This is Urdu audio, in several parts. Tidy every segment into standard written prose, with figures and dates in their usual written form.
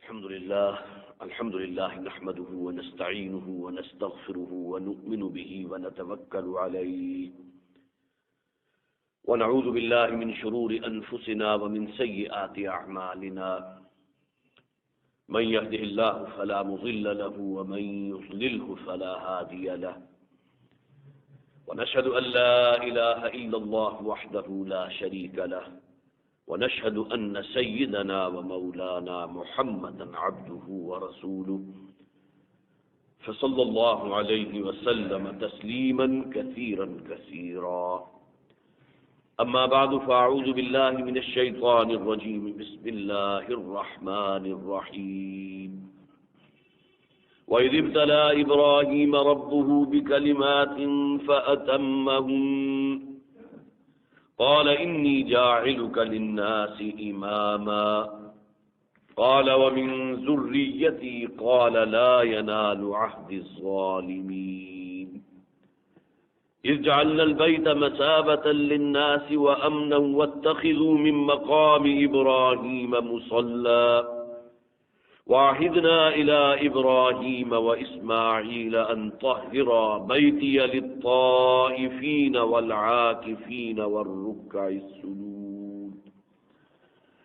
الحمد لله نحمده ونستعينه ونستغفره ونؤمن به ونتوكل عليه ونعوذ بالله من شرور أنفسنا ومن سيئات أعمالنا من يهده الله فلا مضل له ومن يضلله فلا هادي له ونشهد أن لا إله إلا الله وحده لا شريك له ونشهد أن سيدنا ومولانا محمدا عبده ورسوله فصلى الله عليه وسلم تسليما كثيرا كثيرا أما بعد فأعوذ بالله من الشيطان الرجيم بسم الله الرحمن الرحيم وإذ ابتلى إبراهيم ربه بكلمات فأتمهن قال إني جاعلك للناس إماما قال ومن ذريتي قال لا ينال عهد الظالمين إذ جعلنا البيت مثابة للناس وأمنا واتخذوا من مقام إبراهيم مصلى وعهدنا إلى إبراهيم وإسماعيل أن طهرا بيتي للطائفين والعاكفين والركع السجود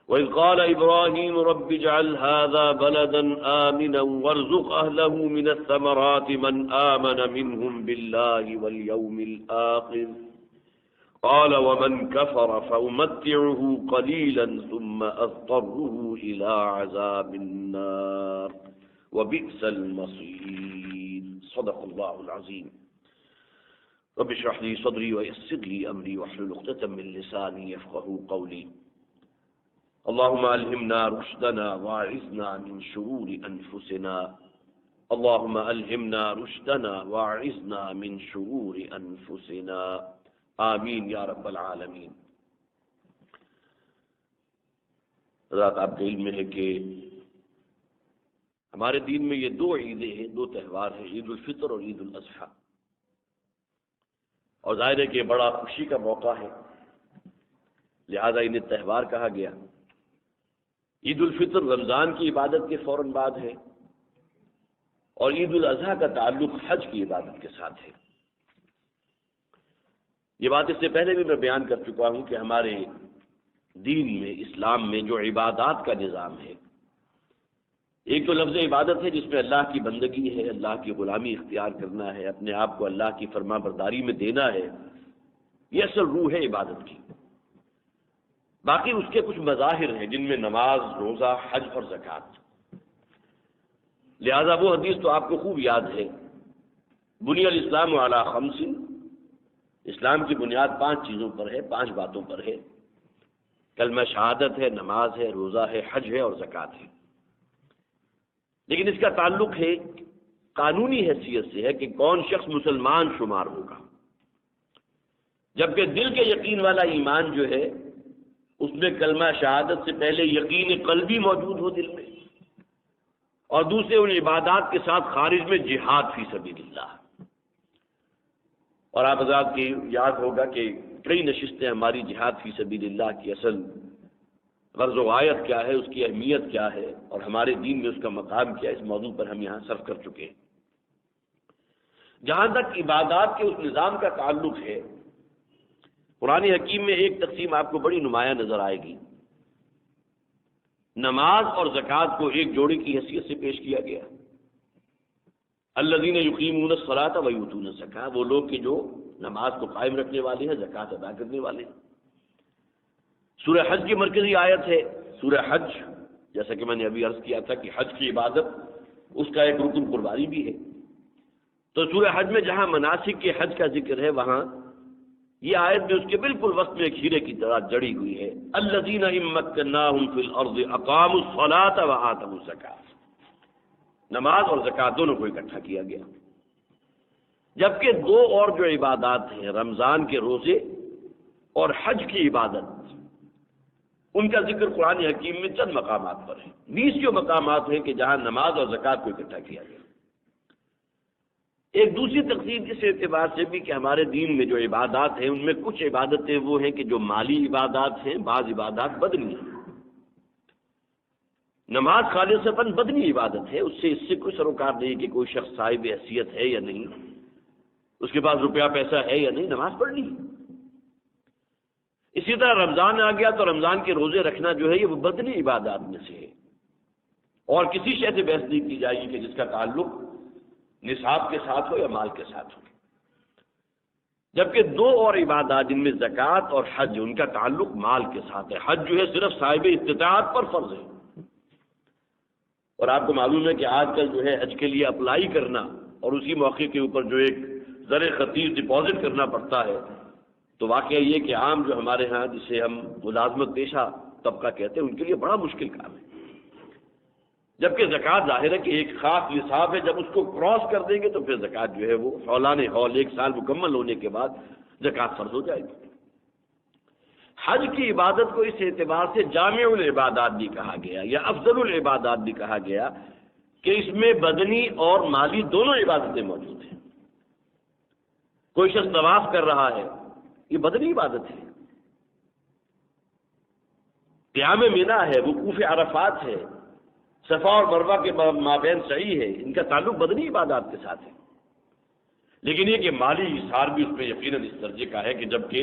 وإذ قال إبراهيم رب اجعل هذا بلدا آمنا وارزق أهله من الثمرات من آمن منهم بالله واليوم الآخر قال ومن كفر فأمتعه قليلا ثم أضطره إلى عذاب النار وبئس المصير صدق الله العظيم رب اشرح لي صدري ويسر لي أمري واحلل عقدة من لساني يفقهوا قولي اللهم ألهمنا رشدنا واعذنا من شرور أنفسنا اللهم ألهمنا رشدنا واعذنا من شرور أنفسنا آمین یا رب العالمین۔ حضرات آپ کے علم میں ہے کہ ہمارے دین میں یہ دو عیدیں ہیں، دو تہوار ہیں، عید الفطر اور عید الاضحیٰ، اور ظاہر ہے کہ بڑا خوشی کا موقع ہے، لہذا انہیں تہوار کہا گیا۔ عید الفطر رمضان کی عبادت کے فوراً بعد ہے، اور عید الاضحیٰ کا تعلق حج کی عبادت کے ساتھ ہے۔ یہ بات اس سے پہلے بھی میں بیان کر چکا ہوں کہ ہمارے دین میں، اسلام میں جو عبادات کا نظام ہے، ایک تو لفظ عبادت ہے جس میں اللہ کی بندگی ہے، اللہ کی غلامی اختیار کرنا ہے، اپنے آپ کو اللہ کی فرما برداری میں دینا ہے، یہ اصل روح ہے عبادت کی۔ باقی اس کے کچھ مظاہر ہیں جن میں نماز، روزہ، حج اور زکوٰۃ۔ لہذا وہ حدیث تو آپ کو خوب یاد ہے، بنی الاسلام علی خمس، اسلام کی بنیاد 5 چیزوں پر ہے، 5 باتوں پر ہے، کلمہ شہادت ہے، نماز ہے، روزہ ہے، حج ہے اور زکوٰۃ ہے۔ لیکن اس کا تعلق ہے قانونی حیثیت سے ہے کہ کون شخص مسلمان شمار ہوگا، جبکہ دل کے یقین والا ایمان جو ہے اس میں کلمہ شہادت سے پہلے یقین قلبی موجود ہو دل میں، اور دوسرے ان عبادات کے ساتھ خارج میں جہاد فی سبیل اللہ۔ اور آپ حضرات کی یاد ہوگا کہ کئی نشستیں ہماری جہاد فی سبیل اللہ کی اصل غرض و غایت کیا ہے، اس کی اہمیت کیا ہے، اور ہمارے دین میں اس کا مقام کیا ہے، اس موضوع پر ہم یہاں صرف کر چکے ہیں۔ جہاں تک عبادات کے اس نظام کا تعلق ہے، قرآن حکیم میں ایک تقسیم آپ کو بڑی نمایاں نظر آئے گی۔ نماز اور زکوٰۃ کو ایک جوڑے کی حیثیت سے پیش کیا گیا۔ الذین یقیمون الصلاۃ ویؤتون الزکاۃ، وہ لوگ کہ جو نماز کو قائم رکھنے والے ہیں، زکوٰۃ ادا کرنے والے ہیں۔ سورہ حج کی مرکزی آیت ہے سورہ حج، جیسا کہ میں نے ابھی عرض کیا تھا کہ حج کی عبادت اس کا ایک رکن قربانی بھی ہے۔ تو سورہ حج میں جہاں مناسک کے حج کا ذکر ہے، وہاں یہ آیت بھی اس کے بالکل وسط میں ایک ہیرے کی طرح جڑی ہوئی ہے۔ الذین ان مکناہم فی الارض اقاموا الصلاۃ وآتوا الزکاۃ، نماز اور زکوٰۃ دونوں کو اکٹھا کیا گیا۔ جبکہ 2 اور جو عبادات ہیں، رمضان کے روزے اور حج کی عبادت، ان کا ذکر قرآن حکیم میں چند مقامات پر ہے۔ 20 جو مقامات ہیں کہ جہاں نماز اور زکوٰۃ کو اکٹھا کیا گیا۔ ایک دوسری تقسیم اس اعتبار سے بھی کہ ہمارے دین میں جو عبادات ہیں ان میں کچھ عبادتیں وہ ہیں کہ جو مالی عبادات ہیں، بعض عبادات بدنی ہیں۔ نماز خالصتاً بدنی عبادت ہے، اس سے کوئی سروکار نہیں کہ کوئی شخص صاحب حیثیت ہے یا نہیں، اس کے پاس روپیہ پیسہ ہے یا نہیں، نماز پڑھنی ہے۔ اسی طرح رمضان آ گیا تو رمضان کے روزے رکھنا جو ہے یہ وہ بدنی عبادات میں سے ہے، اور کسی شے سے بحث نہیں کی جائے گی کہ جس کا تعلق نصاب کے ساتھ ہو یا مال کے ساتھ ہو۔ جبکہ دو اور عبادات جن میں زکوٰۃ اور حج، ان کا تعلق مال کے ساتھ ہے۔ حج جو ہے صرف صاحب استطاعت پر فرض ہے، اور آپ کو معلوم ہے کہ آج کل جو ہے حج کے لیے اپلائی کرنا اور اسی موقع کے اوپر جو ایک زر خطیر ڈپازٹ کرنا پڑتا ہے، تو واقعہ یہ کہ عام جو ہمارے ہاں جسے ہم ملازمت پیشہ طبقہ کہتے ہیں ان کے لیے بڑا مشکل کام ہے۔ جبکہ زکوٰۃ ظاہر ہے کہ ایک خاص نصاب ہے، جب اس کو کراس کر دیں گے تو پھر زکوٰۃ جو ہے وہ حولان حول ایک سال مکمل ہونے کے بعد زکوٰۃ فرض ہو جائے گی۔ حج کی عبادت کو اس اعتبار سے جامع العبادات بھی کہا گیا یا افضل العبادات بھی کہا گیا کہ اس میں بدنی اور مالی دونوں عبادتیں موجود ہیں۔ کوئی شخص طواف کر رہا ہے، یہ بدنی عبادت ہے، قیام منی ہے، وقوف عرفات ہے، صفا اور مروہ کے مابین سعی ہے، ان کا تعلق بدنی عبادات کے ساتھ ہے۔ لیکن یہ کہ مالی اثار بھی اس میں یقیناً اس درجے کا ہے کہ جبکہ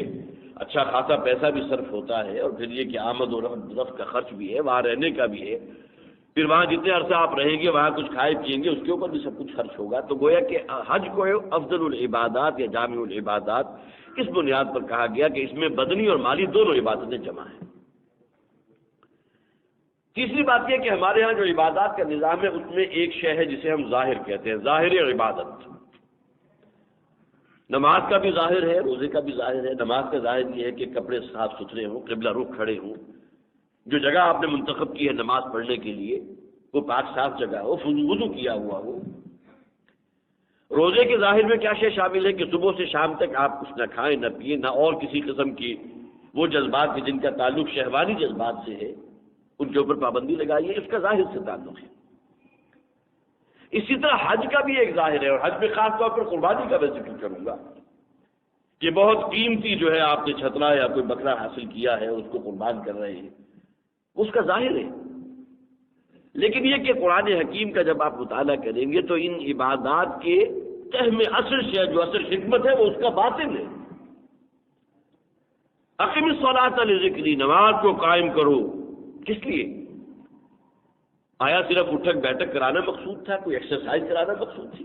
اچھا خاصا پیسہ بھی صرف ہوتا ہے، اور پھر یہ کہ آمد و رفت کا خرچ بھی ہے، وہاں رہنے کا بھی ہے، پھر وہاں جتنے عرصہ آپ رہیں گے وہاں کچھ کھائے پیئیں گے، اس کے اوپر بھی سب کچھ خرچ ہوگا۔ تو گویا کہ حج کو افضل العبادات یا جامع العبادات اس بنیاد پر کہا گیا کہ اس میں بدنی اور مالی دونوں عبادتیں جمع ہیں۔ تیسری بات یہ کہ ہمارے ہاں جو عبادات کا نظام ہے اس میں ایک شے ہے جسے ہم ظاہر کہتے ہیں، ظاہر عبادت۔ نماز کا بھی ظاہر ہے، روزے کا بھی ظاہر ہے۔ نماز کا ظاہر یہ ہے کہ کپڑے صاف ستھرے ہوں، قبلہ رخ کھڑے ہوں، جو جگہ آپ نے منتخب کی ہے نماز پڑھنے کے لیے وہ پاک صاف جگہ ہو، وضو کیا ہوا ہو۔ روزے کے ظاہر میں کیا شے شامل ہے کہ صبح سے شام تک آپ کچھ نہ کھائیں نہ پئیں، نہ اور کسی قسم کی وہ جذبات کہ جن کا تعلق شہوانی جذبات سے ہے ان کے اوپر پابندی لگائی ہے، اس کا ظاہر سے تعلق ہے۔ اسی طرح حج کا بھی ایک ظاہر ہے، اور حج میں خاص طور پر قربانی کا میں ذکر کروں گا کہ بہت قیمتی جو ہے آپ نے چھترا یا کوئی بکرا حاصل کیا ہے، اس کو قربان کر رہے ہیں، اس کا ظاہر ہے۔ لیکن یہ کہ قرآن حکیم کا جب آپ مطالعہ کریں گے تو ان عبادات کے تہ میں اصل شے جو اصل حکمت ہے وہ اس کا باطن ہے۔ اقم الصلاۃ لذکری، نماز کو قائم کرو، کس لیے؟ آیا صرف اٹھک بیٹھک کرانا مقصود تھا، کوئی ایکسرسائز کرانا مقصود تھی؟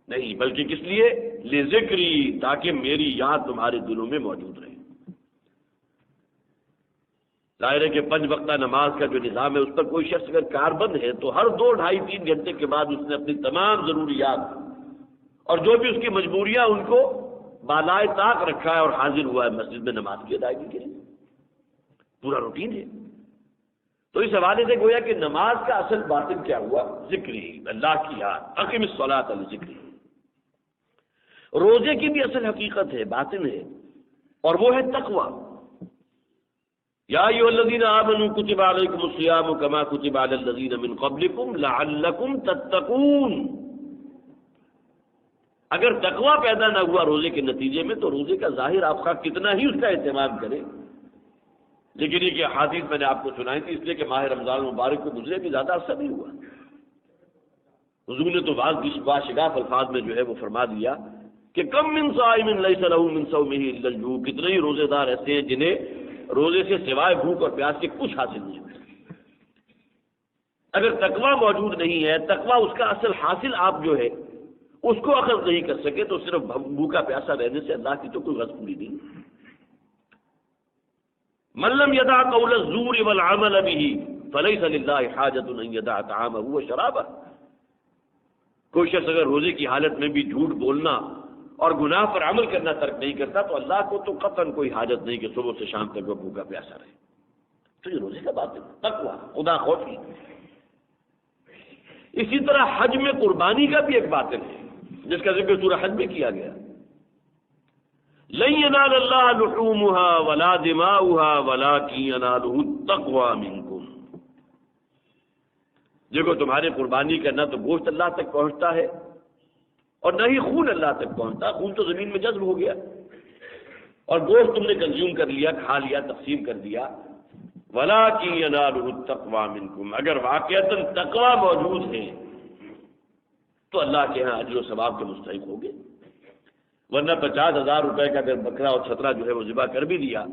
نہیں، بلکہ کس لیے؟ لذکری، تاکہ میری یاد تمہارے دلوں میں موجود رہے۔ ظاہر ہے کہ 5 وقتہ نماز کا جو نظام ہے اس پر کوئی شخص اگر کاربند ہے تو ہر 2 ڈھائی 3 گھنٹے کے بعد اس نے اپنی تمام ضروریات اور جو بھی اس کی مجبوریاں ان کو بالائے طاق رکھا ہے اور حاضر ہوا ہے مسجد میں نماز کی ادائیگی کے لیے، پورا روٹین ہے۔ تو اس حوالے سے گویا کہ نماز کا اصل باطن کیا ہوا؟ ذکری، اللہ کی یاد، اقم الصلاۃ لذکری۔ روزے کی بھی اصل حقیقت ہے، باطن ہے، اور وہ ہے تقوی۔ یا ایھا الذین آمنوا کتب علیکم الصیام کما کتب علی الذین من قبلکم لعلکم تتقون۔ اگر تقوی پیدا نہ ہوا روزے کے نتیجے میں تو روزے کا ظاہر آپ کا کتنا ہی اس کا اہتمام کرے، لیکن یہ کہ حدیث میں نے آپ کو سنائی تھی اس لیے کہ ماہ رمضان المبارک کو گزرے بھی زیادہ عرصہ نہیں ہوا، حضور نے تو واشگاف الفاظ میں جو ہے وہ فرما دیا کہ کم من صائم لیس له من صومه الا الجوع، کتنے ہی روزے دار ایسے ہیں جنہیں روزے سے سوائے بھوک اور پیاس کے کچھ حاصل نہیں ہوتا۔ اگر تقوی موجود نہیں ہے، تقوی اس کا اصل حاصل آپ جو ہے اس کو اخذ نہیں کر سکے تو صرف بھوکا پیاسا رہنے سے اللہ کی تو کوئی غرض پوری نہیں۔ من لم يدع قول الزور والعمل به فليس لله حاجة ان يدع طعامه وشرابه۔ کوئی شخص اگر روزے کی حالت میں بھی جھوٹ بولنا اور گناہ پر عمل کرنا ترک نہیں کرتا تو اللہ کو تو قطعاً کوئی حاجت نہیں کہ صبح سے شام تک وہ بھوکا پیاسا رہے۔ تو یہ روزے کا بات ہے، تقویٰ، خدا خوفی۔ اسی طرح حج میں قربانی کا بھی ایک باطن ہے جس کا ذکر سورہ حج میں کیا گیا، لن ينال اللہ لحومها ولا دماؤها ولكن يناله التقوى منكم۔ دیکھو تمہارے قربانی کا نہ تو گوشت اللہ تک پہنچتا ہے اور نہ ہی خون اللہ تک پہنچتا، خون تو زمین میں جذب ہو گیا، اور گوشت تم نے کنزیوم کر لیا، کھا لیا، تقسیم کر دیا، وَلَٰكِن يَنَالُهُ التَّقْوَىٰ مِنكُمْ، اگر واقعتاً تقویٰ موجود ہے تو اللہ کے ہاں اجر و ثواب کے مستحق ہوگے، ورنہ 50,000 روپے کا اگر بکرا اور چھترا جو ہے وہ ذبح کر بھی دیا،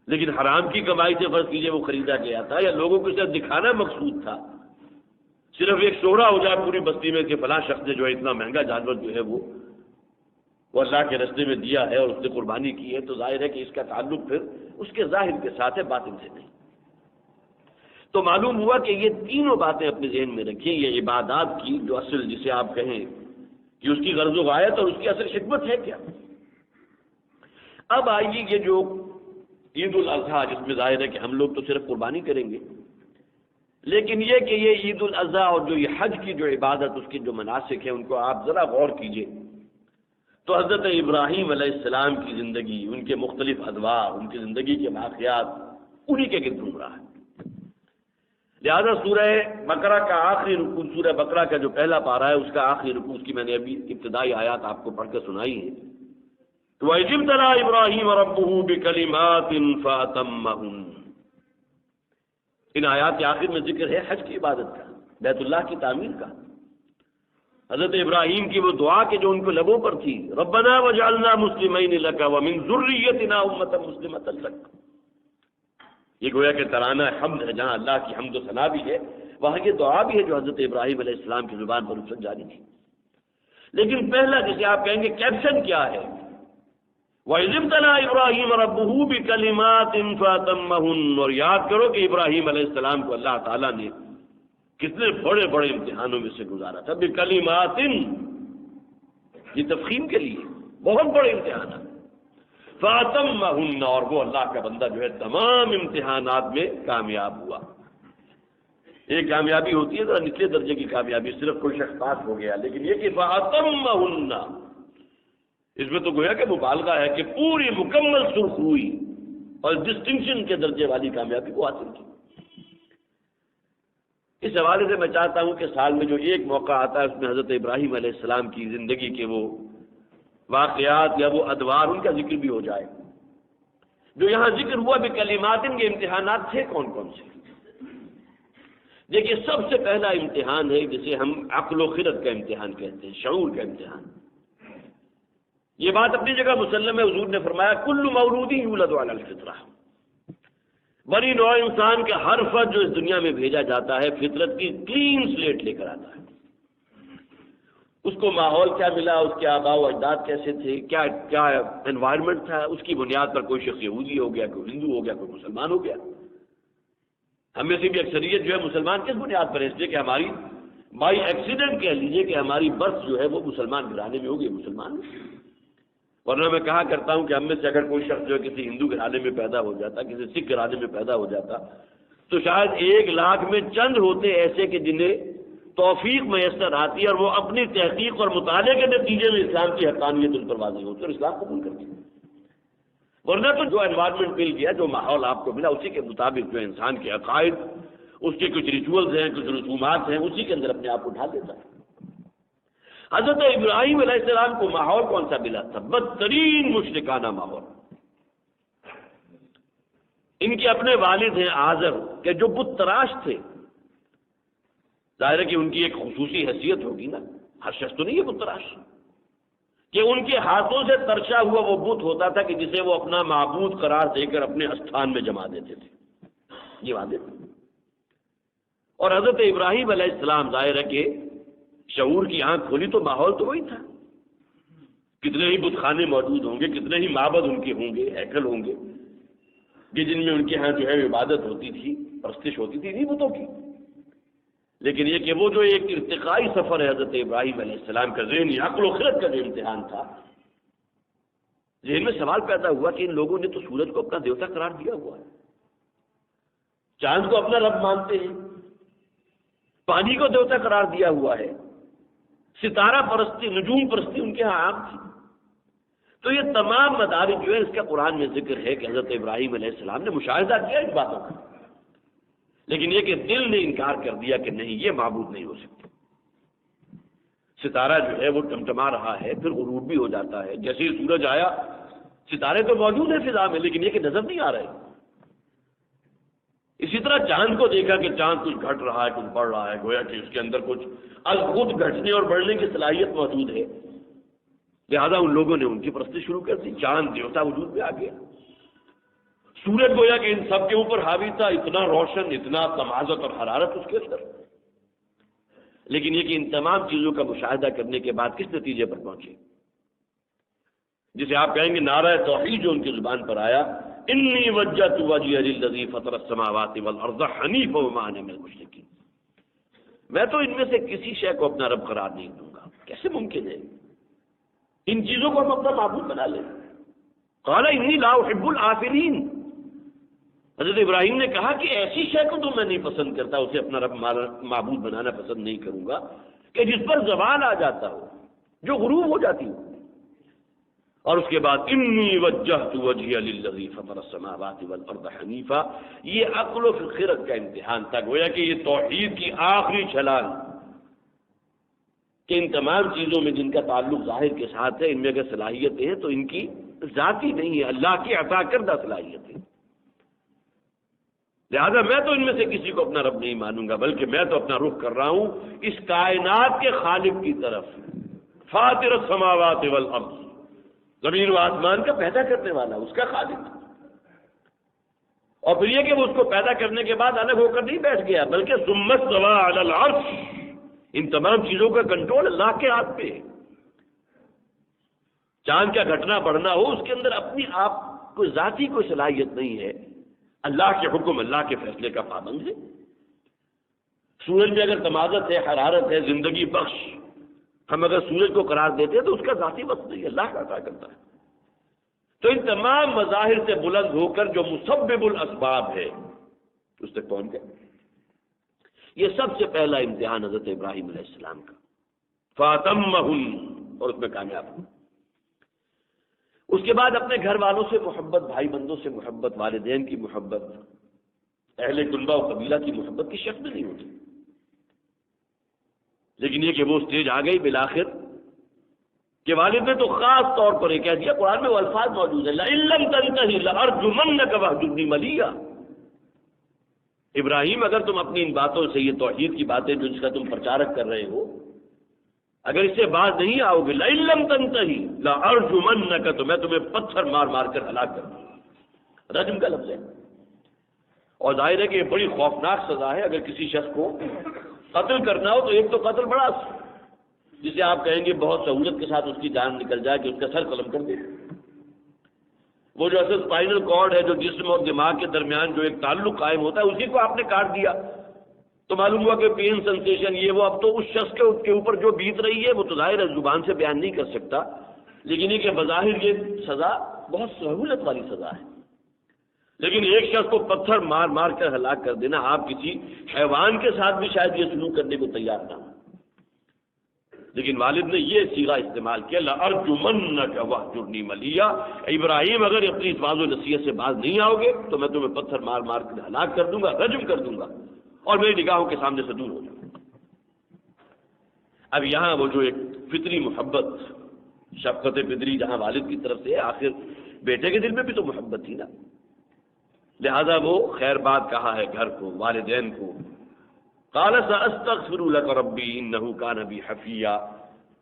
لیکن حرام کی کمائی سے فرض کیجئے وہ خریدا گیا تھا، یا لوگوں کو صرف دکھانا مقصود تھا، صرف ایک شہرہ ہو جائے پوری بستی میں کہ فلاں شخص نے جو ہے اتنا مہنگا جانور جو ہے وہ اللہ کے راستے میں دیا ہے اور اس نے قربانی کی ہے، تو ظاہر ہے کہ اس کا تعلق پھر اس کے ظاہر کے ساتھ ہے، باطن سے نہیں۔ تو معلوم ہوا کہ یہ تینوں باتیں اپنے ذہن میں رکھیں، یہ عبادات کی جو اصل جسے آپ کہیں کہ اس کی غرض و غایت اور اس کی اصل حکمت ہے کیا۔ اب آئیے یہ جو عید الاضحیٰ، جس میں ظاہر ہے کہ ہم لوگ تو صرف قربانی کریں گے، لیکن یہ کہ یہ عید الاضحیٰ اور جو یہ حج کی جو عبادت، اس کے جو مناسک ہیں، ان کو آپ ذرا غور کیجئے تو حضرت ابراہیم علیہ السلام کی زندگی، ان کے مختلف ادوار، ان کی زندگی کے واقعات انہی کے گرد گھوم رہا ہے۔ لہذا سورہ بقرہ کا آخری رکوع، سورہ بقرہ کا جو پہلا پارہ ہے، اس کا آخری رکوع، اس کی میں نے ابھی ابتدائی آیات آپ کو پڑھ کر سنائی ہے۔ وَإِذِ ابْتَلَىٰ إِبْرَاهِيمَ رَبُّهُ بِكَلِمَاتٍ فَأَتَمَّهُنَّ، ان آیات کے آخر میں ذکر ہے حج کی عبادت کا، بیت اللہ کی تعمیر کا، حضرت ابراہیم کی وہ دعا کہ جو ان کو لبوں پر تھی، ربنا وجعلنا مسلمین لک ومن ذریتنا امۃ مسلمۃ لک۔ یہ گویا کہ ترانہ حمد ہے، جہاں اللہ کی حمد و ثنا بھی ہے، وہاں یہ دعا بھی ہے جو حضرت ابراہیم علیہ السلام کی زبان پر اس وقت جاری تھی۔ لیکن پہلا جسے آپ کہیں گے کیپشن کیا ہے، وَإِذِ ابْتَلَىٰ إِبْرَاهِيمَ رَبُّهُ بِكَلِمَاتٍ فَأَتَمَّهُنَّ، اور یاد کرو کہ ابراہیم علیہ السلام کو اللہ تعالیٰ نے کتنے بڑے بڑے امتحانوں میں سے گزارا تھا۔ بِكَلِمَاتٍ، یہ تفخیم کے لیے بہت بڑے امتحانات، فَأَتَمَّهُنَّ، اور وہ اللہ کا بندہ جو ہے تمام امتحانات میں کامیاب ہوا۔ ایک کامیابی ہوتی ہے ذرا نچلے درجے کی کامیابی، صرف کوئی شخص پاس ہو گیا، لیکن یہ کہ فَأَتَمَّهُنَّ، اس میں تو گویا کہ مبالغہ ہے کہ پوری مکمل سرخ ہوئی اور ڈسٹنکشن کے درجے والی کامیابی کو حاصل کی۔ اس حوالے سے میں چاہتا ہوں کہ سال میں جو ایک موقع آتا ہے، اس میں حضرت ابراہیم علیہ السلام کی زندگی کے وہ واقعات یا وہ ادوار، ان کا ذکر بھی ہو جائے۔ جو یہاں ذکر ہوا بکلمات، کے امتحانات تھے کون کون سے؟ دیکھیے، سب سے پہلا امتحان ہے جسے ہم عقل و خرد کا امتحان کہتے ہیں، شعور کا امتحان۔ یہ بات اپنی جگہ مسلم ہے، حضور نے فرمایا کل مولود یولد علی الفطرہ، بنی نوع انسان کا ہر فرد جو اس دنیا میں بھیجا جاتا ہے فطرت کی کلین سلیٹ لے کر آتا ہے۔ اس کو ماحول کیا ملا، اس کے آباء و اجداد کیسے تھے، کیا کیا انوائرمنٹ تھا، اس کی بنیاد پر کوئی شخص یہودی ہو گیا، کوئی ہندو ہو گیا، کوئی مسلمان ہو گیا۔ ہم میں سے بھی اکثریت جو ہے مسلمان کس بنیاد پر ہے؟ اس لیے کہ ہماری بائی ایکسیڈنٹ کہہ لیجیے کہ ہماری برتھ جو ہے وہ مسلمان گھرانے میں ہوگی، مسلمان۔ ورنہ میں کہا کرتا ہوں کہ ہم میں سے اگر کوئی شخص جو ہے کسی ہندو گھرانے میں پیدا ہو جاتا، کسی سکھ گھرانے میں پیدا ہو جاتا، تو شاید 1,00,000 میں چند ہوتے ایسے کہ جنہیں توفیق میسر آتی اور وہ اپنی تحقیق اور مطالعے کے نتیجے میں اسلام کی حقانیت ان پر واضح ہوتی اور اسلام قبول کرتے ہیں۔ ورنہ تو جو انوائرمنٹ مل گیا، جو ماحول آپ کو ملا، اسی کے مطابق جو انسان کے عقائد، اس کے کچھ ریچولز ہیں، کچھ رسومات ہیں، اسی کے اندر اپنے آپ کو ڈھال دیتا ہے۔ حضرت ابراہیم علیہ السلام کو ماحول کون سا ملا تھا؟ بدترین مشرکانہ ماحول۔ ان کے اپنے والد ہیں آزر، کہ جو بت تراش تھے۔ ظاہر ہے کہ ان کی ایک خصوصی حیثیت ہوگی نا، ہر شخص تو نہیں ہے بت تراش، کہ ان کے ہاتھوں سے ترشا ہوا وہ بت ہوتا تھا کہ جسے وہ اپنا معبود قرار دے کر اپنے استھان میں جما دیتے تھے۔ یہ والد، اور حضرت ابراہیم علیہ السلام ظاہر ہے کہ شعور کی آنکھ کھولی تو ماحول تو وہی تھا۔ کتنے ہی بت خانے موجود ہوں گے، کتنے ہی معبد ان کے ہوں گے، ہیکل ہوں گے کہ جن میں ان کے ہاں جو ہے عبادت ہوتی تھی، پرستش ہوتی تھی انہیں بتوں کی۔ لیکن یہ کہ وہ جو ایک ارتقائی سفر ہے حضرت ابراہیم علیہ السلام کا، ذہنی عقل و خرد کا جو امتحان تھا، ذہن میں سوال پیدا ہوا کہ ان لوگوں نے تو سورج کو اپنا دیوتا قرار دیا ہوا ہے، چاند کو اپنا رب مانتے ہیں، پانی کو دیوتا قرار دیا ہوا ہے، ستارہ پرستی، نجوم پرستی ان کے ہاں عام تھی۔ تو یہ تمام مدارج جو ہے اس کا قرآن میں ذکر ہے کہ حضرت ابراہیم علیہ السلام نے مشاہدہ کیا ان باتوں کا، لیکن یہ کہ دل نے انکار کر دیا کہ نہیں، یہ معبود نہیں ہو سکتے۔ ستارہ جو ہے وہ ٹمٹما رہا ہے، پھر غروب بھی ہو جاتا ہے، جیسے ہی سورج آیا ستارے تو موجود ہیں فضا میں، لیکن یہ کہ نظر نہیں آ رہے۔ اسی طرح چاند کو دیکھا کہ چاند کچھ گھٹ رہا ہے، کچھ بڑھ رہا ہے، گویا کہ اس کے اندر کچھ الخود گھٹنے اور بڑھنے کی صلاحیت موجود ہے، لہذا ان لوگوں نے ان کی پرستی شروع کر دی، چاند دیوتا وجود میں آ گیا۔ سورج گویا کہ ان سب کے اوپر حاوی تھا، اتنا روشن، اتنا تمازت اور حرارت اس کے اندر، لیکن یہ کہ ان تمام چیزوں کا مشاہدہ کرنے کے بعد کس نتیجے پر پہنچے، جسے آپ کہیں گے نعرہ توحید جو ان کی زبان پر آیا، انی وجہت وجہی للذی فطر السماوات والارض حنیفا وما انا من المشرکین، میں تو ان میں سے کسی شے کو اپنا رب قرار نہیں دوں گا۔ کیسے ممکن ہے ان چیزوں کو ہم اپنا معبود بنا لیں؟ قال انی لا احب الآفلین، حضرت ابراہیم نے کہا کہ ایسی شے کو تو میں نہیں پسند کرتا، اسے اپنا رب معبود بنانا پسند نہیں کروں گا کہ جس پر زوال آ جاتا ہو، جو غروب ہو جاتی ہو۔ اور اس کے بعد انی وجہت وجہی للذی فطر السماوات والارض حنیفا، یہ عقل و فطرت کا امتحان تھا، گویا کہ یہ توحید کی آخری چھلانگ کہ ان تمام چیزوں میں جن کا تعلق ظاہر کے ساتھ ہے، ان میں اگر صلاحیتیں ہیں تو ان کی ذاتی نہیں ہے، اللہ کی عطا کردہ صلاحیتیں، لہذا میں تو ان میں سے کسی کو اپنا رب نہیں مانوں گا، بلکہ میں تو اپنا رخ کر رہا ہوں اس کائنات کے خالق کی طرف، فاطر السماوات والارض، زمین و آسمان کا پیدا کرنے والا، اس کا خالق۔ اور پھر یہ کہ وہ اس کو پیدا کرنے کے بعد الگ ہو کر نہیں بیٹھ گیا، بلکہ ثم استوى علی العرش، ان تمام چیزوں کا کنٹرول اللہ کے ہاتھ پہ ہے۔ چاند کا گھٹنا بڑھنا ہو، اس کے اندر اپنی آپ کو ذاتی کوئی صلاحیت نہیں ہے، اللہ کے حکم، اللہ کے فیصلے کا پابند ہے۔ سورج میں اگر تمازت ہے، حرارت ہے، زندگی بخش، ہم اگر سورج کو قرار دیتے ہیں تو اس کا ذاتی وقت نہیں، اللہ کا عطا کرتا ہے۔ تو ان تمام مظاہر سے بلند ہو کر جو مسبب الاسباب ہے اس تک پہنچ گئے۔ یہ سب سے پہلا امتحان حضرت ابراہیم علیہ السلام کا، فاتمہن، اور اس میں کامیاب ہو۔ اس کے بعد اپنے گھر والوں سے محبت، بھائی بندوں سے محبت، والدین کی محبت، اہل کنبہ و قبیلہ کی محبت کی شک میں نہیں ہوتی، لیکن یہ کہ وہ اسٹیج آ گئی بالآخر کہ والد نے تو خاص طور پر یہ کہہ دیا، قرآن میں وہ الفاظ موجود ہیں، لئن لم تنتہی لأرجمنک واہجرنی ملیہ، ابراہیم اگر تم اپنی ان باتوں سے، یہ توحید کی باتیں جو اس کا تم پرچارک کر رہے ہو، اگر اس سے باز نہیں آؤ گے، لئن لم تنتہی لأرجمنک، تو میں تمہیں پتھر مار مار کر ہلاک کر دوں گا۔ رجم کا لفظ ہے، اور ظاہر ہے کہ یہ بڑی خوفناک سزا ہے۔ اگر کسی شخص کو قتل کرنا ہو تو ایک تو قتل بڑا، جسے آپ کہیں گے بہت سہولت کے ساتھ اس کی جان نکل جائے کہ اس کا سر قلم کر دے، وہ جو اصل اسپائنل کارڈ ہے جو جسم اور دماغ کے درمیان جو ایک تعلق قائم ہوتا ہے، اسی کو آپ نے کاٹ دیا تو معلوم ہوا کہ پین سنسیشن یہ وہ، اب تو اس شخص کے اوپر جو بیت رہی ہے وہ تو ظاہر ہے زبان سے بیان نہیں کر سکتا، لیکن یہ کہ بظاہر یہ سزا بہت سہولت والی سزا ہے۔ لیکن ایک شخص کو پتھر مار مار کر ہلاک کر دینا، آپ کسی حیوان کے ساتھ بھی شاید یہ سلوک کرنے کو تیار نہ ہو، لیکن والد نے یہ صیغہ استعمال کیا، لأرجمنک واہجرنی ملیہ، ابراہیم اگر اپنی اس واضح و نصیحت سے باز نہیں آؤ گے تو میں تمہیں پتھر مار مار کر ہلاک کر دوں گا، رجم کر دوں گا، اور میری نگاہوں کے سامنے سے دور ہو جاؤ۔ اب یہاں وہ جو ایک فطری محبت، شفقت فطری جہاں والد کی طرف سے ہے، آخر بیٹے کے دل میں بھی تو محبت تھی نا، لہذا وہ خیر بات کہا ہے گھر کو، والدین کو۔ قال سأستغفر لك ربی انہ کان بی حفیہ،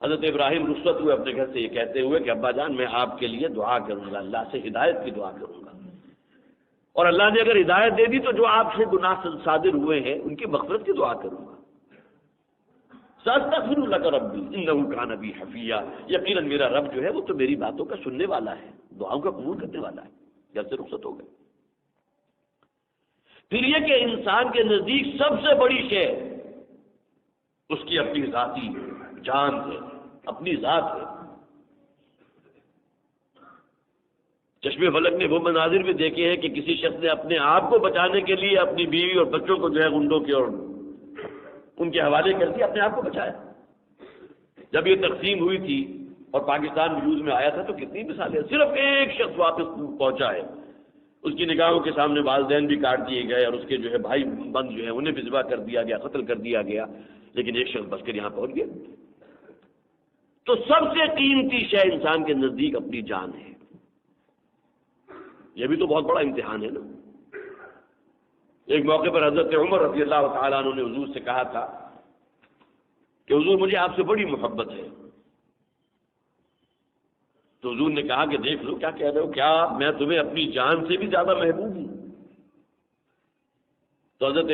حضرت ابراہیم رخصت ہوئے اپنے گھر سے یہ کہتے ہوئے کہ ابا جان میں آپ کے لیے دعا کروں گا، اللہ سے ہدایت کی دعا کروں گا، اور اللہ نے اگر ہدایت دے دی تو جو آپ سے گناہ صادر ہوئے ہیں ان کی مغفرت کی دعا کروں گا۔ سأستغفر لك ربی انہ کان بی حفیہ، یقیناً میرا رب جو ہے وہ تو میری باتوں کا سننے والا ہے، دعاؤں کا قبول کرنے والا ہے۔ گھر سے رخصت ہو گئے۔ پھر یہ کہ انسان کے نزدیک سب سے بڑی شے اس کی اپنی ذاتی جان ہے، اپنی ذات ہے۔ چشمے فلک نے وہ مناظر بھی دیکھے ہیں کہ کسی شخص نے اپنے آپ کو بچانے کے لیے اپنی بیوی اور بچوں کو جو ہے گنڈوں کے اور ان کے حوالے کر دیا، اپنے آپ کو بچایا۔ جب یہ تقسیم ہوئی تھی اور پاکستان وجود میں آیا تھا تو کتنی مثالیں، صرف ایک شخص واپس پہنچا ہے، اس کی نگاہوں کے سامنے والدین بھی کاٹ دیے گئے اور اس کے جو ہے بھائی بند جو ہے انہیں بھی ذبح کر دیا گیا، قتل کر دیا گیا، لیکن ایک شخص بچ کر یہاں پہنچ گیا۔ تو سب سے قیمتی شے انسان کے نزدیک اپنی جان ہے۔ یہ بھی تو بہت بڑا امتحان ہے نا۔ ایک موقع پر حضرت عمر رضی اللہ تعالیٰ عنہ نے حضور سے کہا تھا کہ حضور مجھے آپ سے بڑی محبت ہے. تو حضور نے کہا کہ دیکھ لو کیا کہہ رہے ہو، کیا میں تمہیں اپنی جان سے بھی زیادہ محبوب ہوں؟ تو حضرت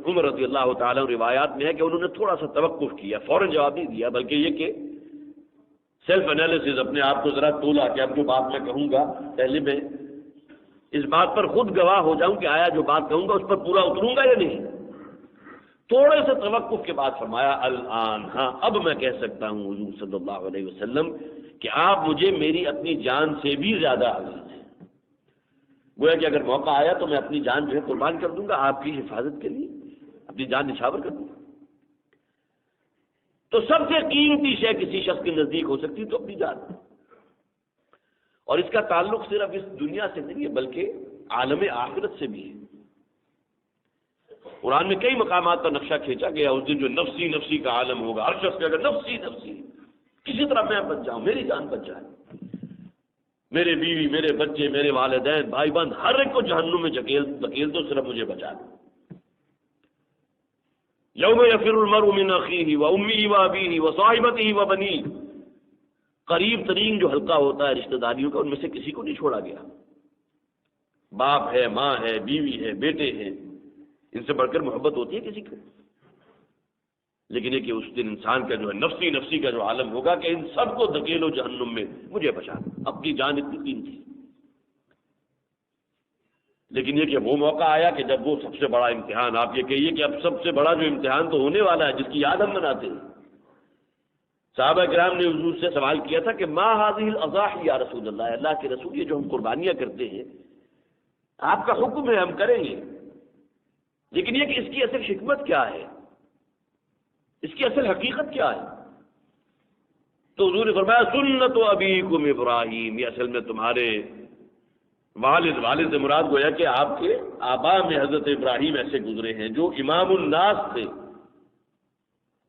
عمر رضی اللہ تعالیٰ روایات میں ہے کہ انہوں نے تھوڑا سا توقف کیا، فوراً جواب نہیں دیا، بلکہ یہ کہ سیلف انالیسز، اپنے آپ کو ذرا تولا کہ اب جو بات میں کہوں گا پہلے میں اس بات پر خود گواہ ہو جاؤں کہ آیا جو بات کہوں گا اس پر پورا اتروں گا یا نہیں. تھوڑے سے توقف کے بعد فرمایا الآن، ہاں اب میں کہہ سکتا ہوں حضور صلی اللہ علیہ وسلم کہ آپ مجھے میری اپنی جان سے بھی زیادہ عزیز ہیں. گویا کہ اگر موقع آیا تو میں اپنی جان جو ہے قربان کر دوں گا آپ کی حفاظت کے لیے، اپنی جان نچھاور کر دوں گا. تو سب سے قیمتی شے کسی شخص کے نزدیک ہو سکتی تو اپنی جان، اور اس کا تعلق صرف اس دنیا سے نہیں ہے بلکہ عالم آخرت سے بھی ہے. قرآن میں کئی مقامات پر نقشہ کھینچا گیا اس دن جو نفسی نفسی کا عالم ہوگا. ہر شخص کے اگر نفسی نفسی کسی طرح میں بچ جاؤں، میری جان بچ جائے، میرے بیوی، میرے بچے، میرے والدین، بھائی بہن، ہر ایک کو جہنم میں دھکیل دو، صرف مجھے بچا دو. یوم یفر المرء من اخیہ وامہ وابیہ وصاحبتہ وبنیہ، قریب ترین جو حلقہ ہوتا ہے رشتہ داریوں کا ان میں سے کسی کو نہیں چھوڑا گیا. باپ ہے، ماں ہے، بیوی ہے، بیٹے ہیں، ان سے بڑھ کر محبت ہوتی ہے کسی کو. لیکن یہ کہ اس دن انسان کا جو ہے نفسی نفسی کا جو عالم ہوگا کہ ان سب کو دھکیلو جہنم میں، مجھے بچا دو، اپنی جان اتنی قیمتی. لیکن یہ کہ وہ موقع آیا کہ جب وہ سب سے بڑا امتحان، آپ یہ کہیے کہ اب سب سے بڑا جو امتحان تو ہونے والا ہے جس کی یاد ہم مناتے ہیں. صحابہ کرام نے حضور سے سوال کیا تھا کہ ما هذه الاضاحی یا رسول اللہ، اللہ کے رسول یہ جو ہم قربانیاں کرتے ہیں آپ کا حکم ہے ہم کریں گے، لیکن یہ کہ اس کی اصل حکمت کیا ہے، اس کی اصل حقیقت کیا ہے؟ تو حضور نے فرمایا سنت ابیکم ابراہیم، یہ اصل میں تمہارے والد سے مراد گویا کہ آپ کے آبا میں حضرت ابراہیم ایسے گزرے ہیں جو امام الناس تھے،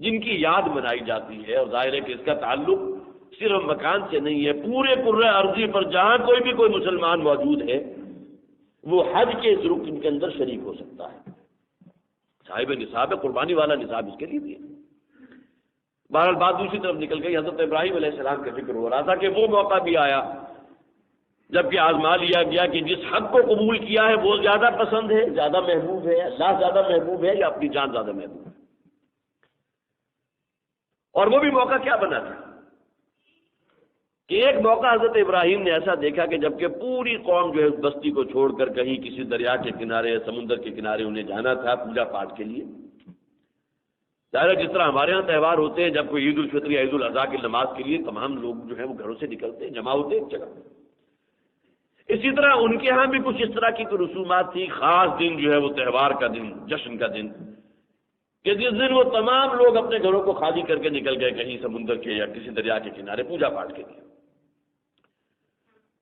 جن کی یاد منائی جاتی ہے. اور ظاہر ہے کہ اس کا تعلق صرف مکان سے نہیں ہے، پورے کرۂ ارضی پر جہاں کوئی مسلمان موجود ہے وہ حج کے اس رکن کے اندر شریک ہو سکتا ہے. صاحب نصاب ہے، قربانی والا نصاب اس کے لیے بھی ہے. بہرحال بات دوسری طرف نکل گئی، حضرت ابراہیم علیہ السلام کا ذکر ہو رہا تھا کہ وہ موقع بھی آیا جبکہ آزما لیا گیا کہ جس حق کو قبول کیا ہے وہ زیادہ پسند ہے، زیادہ محبوب ہے، اللہ زیادہ محبوب ہے یا اپنی جان زیادہ محبوب ہے. اور وہ بھی موقع کیا بنا تھا کہ ایک موقع حضرت ابراہیم نے ایسا دیکھا کہ جبکہ پوری قوم جو ہے اس بستی کو چھوڑ کر کہیں کسی دریا کے کنارے، سمندر کے کنارے انہیں جانا تھا پوجا پاٹ کے لیے. ظاہر جس طرح ہمارے ہاں تہوار ہوتے ہیں، جب کوئی عید الفطر یا عید الاضحیٰ کی نماز کے لیے تمام لوگ جو ہیں وہ گھروں سے نکلتے ہیں، جمع ہوتے ہیں ایک جگہ، اسی طرح ان کے ہاں بھی کچھ اس طرح کی کوئی رسومات تھی. خاص دن جو ہے وہ تہوار کا دن، جشن کا دن، کہ جس دن وہ تمام لوگ اپنے گھروں کو خالی کر کے نکل گئے کہیں سمندر کے یا کسی دریا کے کنارے پوجا پاٹ کے لیے.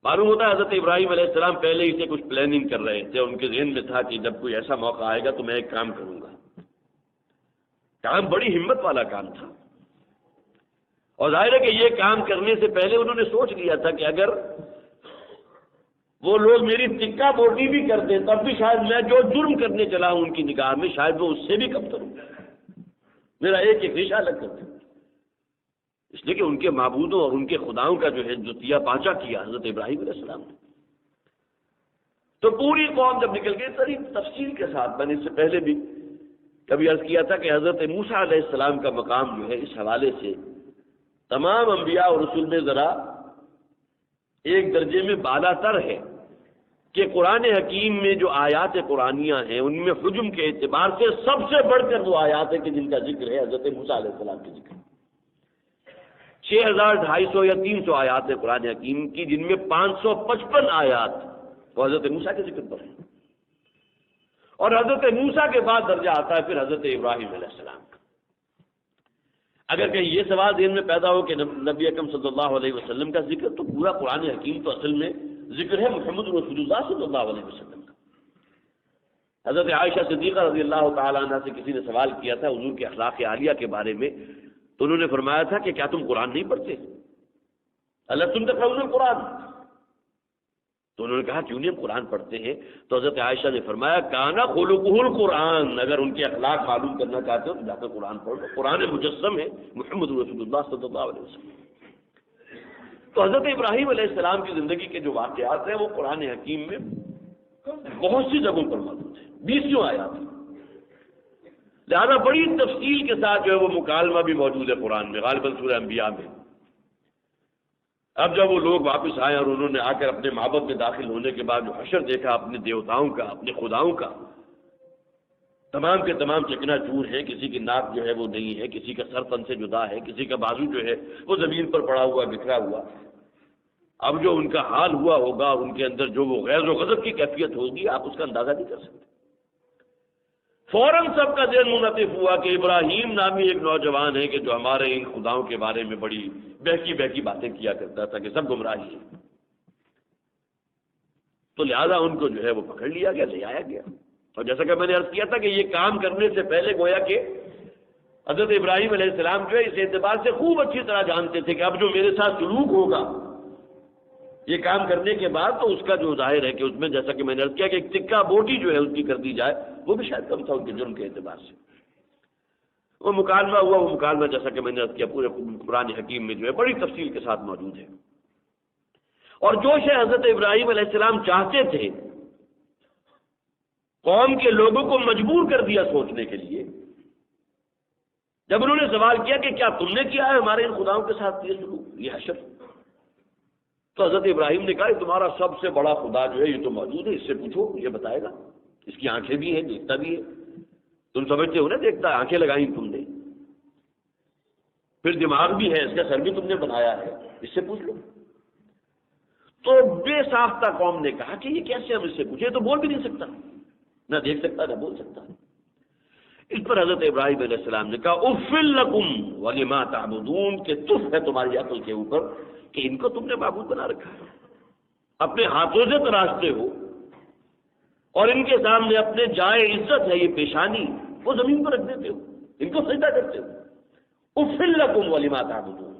معلوم ہوتا ہے حضرت ابراہیم علیہ السلام پہلے ہی سے کچھ پلاننگ کر رہے تھے. ان کے ذہن میں تھا کہ جب کوئی ایسا موقع آئے گا تو میں ایک کام کروں گا. کام بڑی ہمت والا کام تھا، اور ظاہر ہے کہ یہ کام کرنے سے پہلے انہوں نے سوچ لیا تھا کہ اگر وہ لوگ میری ٹکا بوٹی بھی کر دیں تب بھی شاید میں جو جرم کرنے چلا ہوں ان کی نگاہ میں شاید وہ اس سے بھی کم کروں، میرا ایک ریشہ الگ کر دیں. اس لیے کہ ان کے معبودوں اور ان کے خداؤں کا جو ہے جتیا پانچا کیا حضرت ابراہیم علیہ السلام نے. تو پوری قوم جب نکل گئی، ساری تفصیل کے ساتھ میں نے اس سے پہلے بھی کبھی عرض کیا تھا کہ حضرت موسیٰ علیہ السلام کا مقام جو ہے اس حوالے سے تمام انبیاء اور رسول میں ذرا ایک درجے میں بالا تر ہے کہ قرآن حکیم میں جو آیات قرآنیہ ہیں ان میں حجم کے اعتبار سے سب سے بڑھ کر وہ آیات ہیں کہ جن کا ذکر ہے حضرت موسیٰ علیہ السلام کے ذکر. 6250 یا 300 آیات ہیں قرآن حکیم کی، جن میں 555 آیات وہ حضرت موسیٰ کے ذکر پر ہیں. اور حضرت موسیٰ کے بعد درجہ آتا ہے پھر حضرت ابراہیم علیہ السلام کا. اگر کہیں یہ سوال ذہن میں پیدا ہو کہ نبی اکرم صلی اللہ علیہ وسلم کا ذکر، تو پورا قرآن حکیم تو اصل میں ذکر ہے محمد رسول اللہ صلی اللہ علیہ وسلم کا. حضرت عائشہ صدیقہ رضی اللہ تعالیٰ عنہ سے کسی نے سوال کیا تھا حضور کے اخلاق عالیہ کے بارے میں، تو انہوں نے فرمایا تھا کہ کیا تم قرآن نہیں پڑھتے؟ الستم تقرؤون القرآن؟ تو انہوں نے کہا کیوں نہیں ہم قرآن پڑھتے ہیں؟ تو حضرت عائشہ نے فرمایا کانا خلقہ القرآن، اگر ان کے اخلاق معلوم کرنا چاہتے ہو تو جا کر قرآن پڑھ لو، قرآن مجسم ہے محمد رسول اللہ صلی اللہ علیہ وسلم۔ تو حضرت ابراہیم علیہ السلام کی زندگی کے جو واقعات ہیں وہ قرآن حکیم میں بہت سی جگہوں پر موجود ہیں، 20 آیات ہیں، لہذا بڑی تفصیل کے ساتھ جو ہے وہ مکالمہ بھی موجود ہے قرآن میں، غالباً سورہ انبیاء میں۔ اب جب وہ لوگ واپس آئے اور انہوں نے آ کر اپنے معبد میں داخل ہونے کے بعد جو حشر دیکھا اپنے دیوتاؤں کا، اپنے خداؤں کا، تمام کے تمام چکنا چور ہیں، کسی کی ناک جو ہے وہ نہیں ہے، کسی کا سر تن سے جدا ہے، کسی کا بازو جو ہے وہ زمین پر پڑا ہوا بکھرا ہوا۔ اب جو ان کا حال ہوا ہوگا، ان کے اندر جو وہ غیظ و غضب کی کیفیت ہوگی، آپ اس کا اندازہ نہیں کر سکتے۔ فوراً سب کا ذہن منعطف ہوا کہ ابراہیم نامی ایک نوجوان ہے کہ جو ہمارے ان خداؤں کے بارے میں بڑی بہکی بہکی باتیں کیا کرتا تھا کہ سب گمراہی ہے، تو لہذا ان کو جو ہے وہ پکڑ لیا گیا، لے آیا گیا۔ اور جیسا کہ میں نے عرض کیا تھا کہ یہ کام کرنے سے پہلے گویا کہ حضرت ابراہیم علیہ السلام جو ہے اس اعتبار سے خوب اچھی طرح جانتے تھے کہ اب جو میرے ساتھ سلوک ہوگا یہ کام کرنے کے بعد، تو اس کا جو ظاہر ہے کہ اس میں جیسا کہ میں نے عرض کیا کہ ایک ٹکا بوٹی جو ہے اس کی کر دی جائے، وہ بھی شاید کم تھا ان کے جرم کے اعتبار سے۔ وہ مکالمہ ہوا، وہ مکالمہ جیسا کہ میں نے عرض کیا پورے قرآن حکیم میں جو ہے بڑی تفصیل کے ساتھ موجود ہے۔ اور جو شے حضرت ابراہیم علیہ السلام چاہتے تھے، قوم کے لوگوں کو مجبور کر دیا سوچنے کے لیے۔ جب انہوں نے سوال کیا کہ کیا تم نے کیا ہے ہمارے ان خداؤں کے ساتھ یہ سلوک، یہ حشر، تو حضرت ابراہیم نے کہا یہ تمہارا سب سے بڑا خدا جو ہے یہ تو موجود ہے، اس سے پوچھو، یہ بتائے گا، اس کی آنکھیں بھی ہیں، دیکھتا بھی ہے، تم سمجھتے ہو نا دیکھتا ہے، آنکھیں لگائیں تم نے، پھر دماغ بھی ہے، اس کا سر بھی تم نے بنایا ہے، اس سے پوچھ لو۔ تو بے ساختہ قوم نے کہا کہ یہ کیسے ہم اس سے پوچھیں، تو بول بھی نہیں سکتا، نہ دیکھ سکتا نہ بول سکتا۔ اس پر حضرت ابراہیم علیہ السلام نے کہا اف لکم ولما تعبدون، کہ تف ہے تمہاری عقل کے اوپر کہ ان کو تم نے معبود بنا رکھا ہے، اپنے ہاتھوں سے تراشتے ہو اور ان کے سامنے اپنے جائے عزت ہے یہ پیشانی وہ زمین پر رکھ دیتے ہو، ان کو سجدہ کرتے ہو۔ اف لکم ولما تعبدون،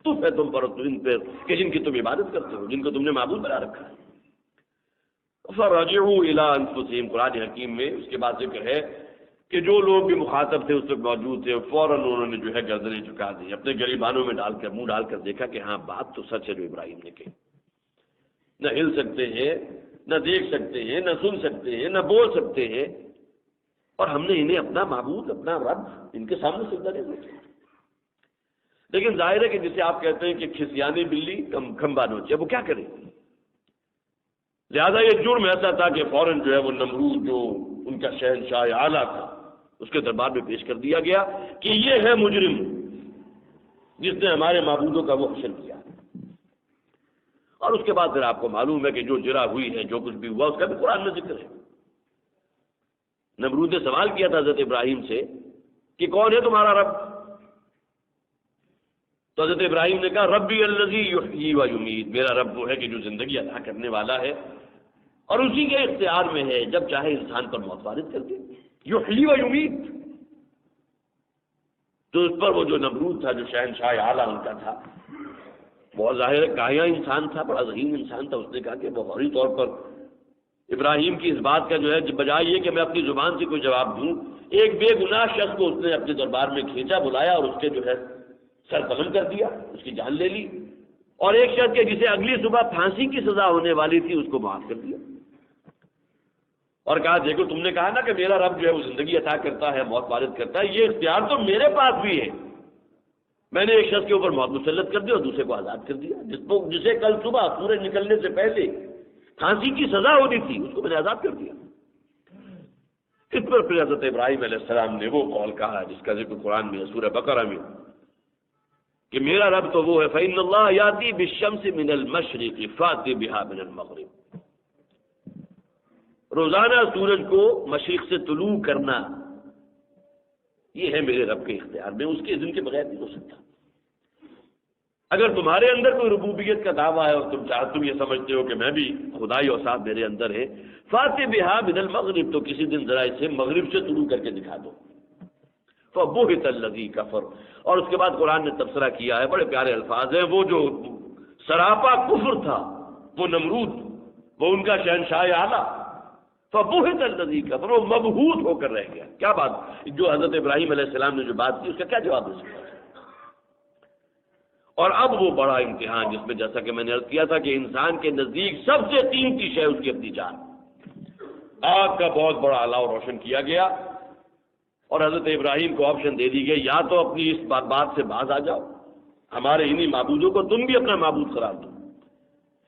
تف ہے تم پر ان پہ کہ جن کی تم عبادت کرتے ہو، جن کو تم نے معبود بنا رکھا ہے۔ فرجعوا الی انفسہم، قرآن حکیم میں اس کے بعد ذکر ہے کہ جو لوگ بھی مخاطب تھے اس وقت موجود تھے، فوراً انہوں نے جو ہے گردنیں جھکا دی، اپنے گریبانوں میں ڈال کر منہ ڈال کر دیکھا کہ ہاں بات تو سچ ہے جو ابراہیم نے کہی۔ نہ ہل سکتے ہیں، نہ دیکھ سکتے ہیں، نہ سن سکتے ہیں، نہ بول سکتے ہیں، اور ہم نے انہیں اپنا معبود، اپنا رب ان کے سامنے سجدہ نہیں دیتے۔ لیکن ظاہر ہے کہ جسے آپ کہتے ہیں کہ کھسیانی بلی کھمبا نوچے، وہ کیا کرے؟ لہذا یہ جرم ایسا تھا کہ فوراً جو ہے وہ نمرود جو ان کا شہنشاہ اعلیٰ تھا اس کے دربار میں پیش کر دیا گیا کہ یہ ہے مجرم جس نے ہمارے معبودوں کا وہ حشر کیا۔ اور اس کے بعد پھر آپ کو معلوم ہے کہ جو جرا ہوئی ہے، جو کچھ بھی ہوا اس کا بھی قرآن میں ذکر ہے۔ نمرود نے سوال کیا تھا حضرت ابراہیم سے کہ کون ہے تمہارا رب؟ تو حضرت ابراہیم نے کہا ربی الذی یحیی و یمیت، میرا رب وہ ہے کہ جو زندگی عطا کرنے والا ہے اور اسی کے اختیار میں ہے، جب چاہے انسان پر موت وارد کر دے، یحیی و یمیت۔ تو اس پر وہ جو نمرود تھا، جو شہنشاہ اعلیٰ ان کا تھا، بہت ظاہر کایا انسان تھا، بڑا ذہین انسان تھا، اس نے کہا کہ فوری طور پر ابراہیم کی اس بات کا جو ہے بجائے یہ کہ میں اپنی زبان سے کوئی جواب دوں، ایک بے گناہ شخص کو اس نے اپنے دربار میں کھینچا، بلایا اور اس کے جو ہے سر قلم کر دیا، اس کی جان لے لی، اور ایک شخص کے جسے اگلی صبح پھانسی کی سزا ہونے والی تھی اس کو معاف کر دیا، اور کہا دیکھو تم نے کہا نا کہ میرا رب جو ہے وہ زندگی عطا کرتا ہے، موت وارد کرتا ہے، یہ اختیار تو میرے پاس بھی ہے، میں نے ایک شخص کے اوپر موت مسلط کر دی اور دوسرے کو آزاد کر دیا، جسے کل صبح سورج نکلنے سے پہلے پھانسی کی سزا ہونی تھی اس کو میں نے آزاد کر دیا۔ اس پر پھر حضرت ابراہیم علیہ السلام نے وہ قول کہا جس کا ذکر قرآن میں ہے سورہ بقرہ میں کہ میرا رب تو وہ ہے فإن اللہ یاتی بالشمس من المشرق فاتی بها من المغرب، روزانہ سورج کو مشرق سے طلوع کرنا یہ ہے میرے رب کے اختیار میں، اس کے اذن کے بغیر نہیں ہو سکتا۔ اگر تمہارے اندر کوئی ربوبیت کا دعویٰ ہے اور تم یہ سمجھتے ہو کہ میں بھی خدائی اور صاحب میرے اندر ہے، فاتی بہا من المغرب، تو کسی دن ذرا اسے مغرب سے طلوع کر کے دکھا دو۔ فبہت الذی کفر، اور اس کے بعد قرآن نے تبصرہ کیا ہے، بڑے پیارے الفاظ ہیں، وہ جو سراپا کفر تھا وہ نمرود وہ ان کا شہنشاہ اعلیٰ، فبہت الذی کفر، وہ مبہوت ہو کر رہ گیا۔ کیا بات، جو حضرت ابراہیم علیہ السلام نے جو بات کی اس کا کیا جواب دے سکتا ہے؟ اور اب وہ بڑا امتحان جس میں جیسا کہ میں نے عرض کیا تھا کہ انسان کے نزدیک سب سے قیمتی شے اس کی اپنی جان، آگ کا بہت بڑا الاؤ روشن کیا گیا اور حضرت ابراہیم کو آپشن دے دی گئی، یا تو اپنی اس بات سے باز آ جاؤ، ہمارے انہی معبودوں کو تم بھی اپنا معبود قرار دو،